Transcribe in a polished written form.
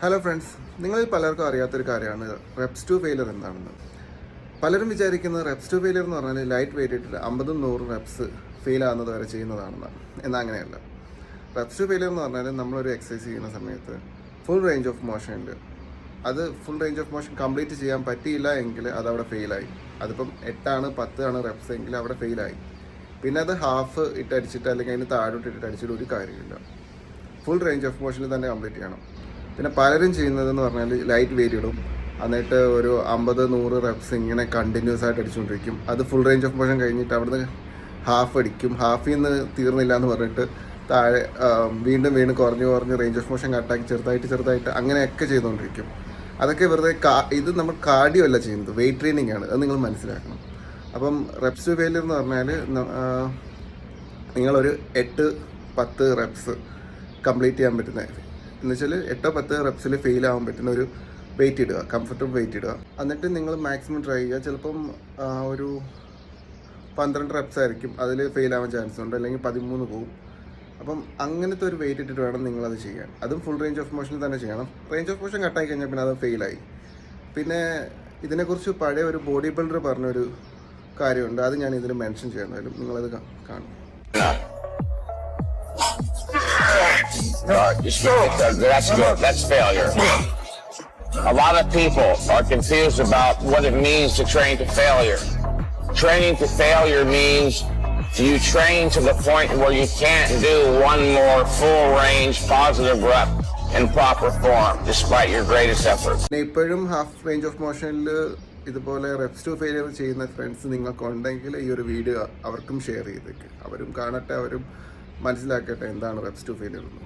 Hello friends, നിങ്ങളിൽ പലർക്കും അറിയാത്തൊരു കാര്യമാണ് റെപ്സ് ടു ഫെയിലിയർ എന്താണെന്ന്. പലരും വിചാരിക്കുന്നത് റെപ്സ് ടു ഫെയിലിയർ എന്ന് പറഞ്ഞാൽ ലൈറ്റ് വെയിറ്റ് ഇട്ടിട്ട് 50-100 റെപ്സ് ഫെയിൽ ആകുന്നത് വരെ ചെയ്യുന്നതാണെന്നാണ്. എന്നാൽ അങ്ങനെയല്ല. റെപ്സ് ടു ഫെയിലിയർ എന്ന് പറഞ്ഞാൽ നമ്മളൊരു എക്സസൈസ് ചെയ്യുന്ന സമയത്ത് ഫുൾ റേഞ്ച് ഓഫ് മോഷനിൽ full range of motion complete ചെയ്യാൻ പറ്റിയില്ല എങ്കിൽ അതവിടെ ഫെയിലായി. അതിപ്പം 8-10 റെപ്സ് എങ്കിൽ അവിടെ ഫെയിലായി. പിന്നെ അത് ഹാഫ് ഇട്ടടിച്ചിട്ട് അല്ലെങ്കിൽ അതിന് താഴോട്ട് ഇട്ടിട്ട് അടിച്ചിട്ട് ഒരു കാര്യമില്ല. ഫുൾ റേഞ്ച് ഓഫ് മോഷനിൽ തന്നെ കംപ്ലീറ്റ് ചെയ്യണം. പിന്നെ പലരും ചെയ്യുന്നതെന്ന് പറഞ്ഞാൽ ലൈറ്റ് വെയിറ്റ് ഇടും, എന്നിട്ട് ഒരു 50-100 റെപ്സ് ഇങ്ങനെ കണ്ടിന്യൂസ് ആയിട്ട് അടിച്ചുകൊണ്ടിരിക്കും. അത് ഫുൾ റേഞ്ച് ഓഫ് മോഷൻ കഴിഞ്ഞിട്ട് അവിടുന്ന് ഹാഫ് അടിക്കും. ഹാഫിൽ നിന്ന് തീർന്നില്ല എന്ന് പറഞ്ഞിട്ട് താഴെ വീണ്ടും കുറഞ്ഞ് റേഞ്ച് ഓഫ് മോഷൻ കട്ടാക്കി ചെറുതായിട്ട് അങ്ങനെയൊക്കെ ചെയ്തുകൊണ്ടിരിക്കും. അതൊക്കെ വെറുതെ ഇത് നമ്മൾ കാർഡിയോ അല്ല ചെയ്യുന്നത്, വെയിറ്റ് ട്രെയിനിങ് ആണ്. അത് നിങ്ങൾ മനസ്സിലാക്കണം. അപ്പം റെപ്സ് ടു ഫെയിലിയർ എന്ന് പറഞ്ഞാൽ നിങ്ങളൊരു 8-10 റെപ്സ് കംപ്ലീറ്റ് ചെയ്യാൻ പറ്റുന്ന എന്ന് വെച്ചാൽ 8-10 റെപ്സിൽ ഫെയിൽ ആവാൻ പറ്റുന്ന ഒരു വെയിറ്റ് ഇടുക, കംഫർട്ടബിൾ വെയിറ്റ് ഇടുക. എന്നിട്ട് നിങ്ങൾ മാക്സിമം ട്രൈ ചെയ്യുക. ചിലപ്പം ഒരു 12 റെപ്സ് ആയിരിക്കും, അതിൽ ഫെയിൽ ആവാൻ ചാൻസ് ഉണ്ട്, അല്ലെങ്കിൽ 13 പോകും. അപ്പം അങ്ങനത്തെ ഒരു വെയിറ്റ് ഇട്ടിട്ട് വേണം നിങ്ങളത് ചെയ്യാൻ. അതും ഫുൾ റേഞ്ച് ഓഫ് മോഷനിൽ തന്നെ ചെയ്യണം. റേഞ്ച് ഓഫ് മോഷൻ കട്ടായി കഴിഞ്ഞാൽ പിന്നെ അത് ഫെയിലായി. പിന്നെ ഇതിനെക്കുറിച്ച് പഴയ ഒരു ബോഡി ബിൽഡർ പറഞ്ഞൊരു കാര്യമുണ്ട്, അത് ഞാൻ ഇതിൽ മെൻഷൻ ചെയ്യുന്നതായാലും നിങ്ങളത് കാണും. That's good. That's failure. A lot of people are confused about what it means to train to failure. Training to failure means you train to the point where you can't do one more full range positive rep in proper form despite your greatest efforts. ഇപ്പോഴും half range of മോഷനിൽ ഇതുപോലെ reps to failure ചെയ്യുന്ന friends നിങ്ങൾക്കുണ്ടെങ്കിൽ ഈ ഒരു video അവർക്കും share ചെയ്തേക്ക്. അവരും കാണട്ടെ, അവരും മനസ്സിലാക്കട്ടെ എന്താണ് റെപ്സ് ടു ഫെയിലിയർ എന്ന്.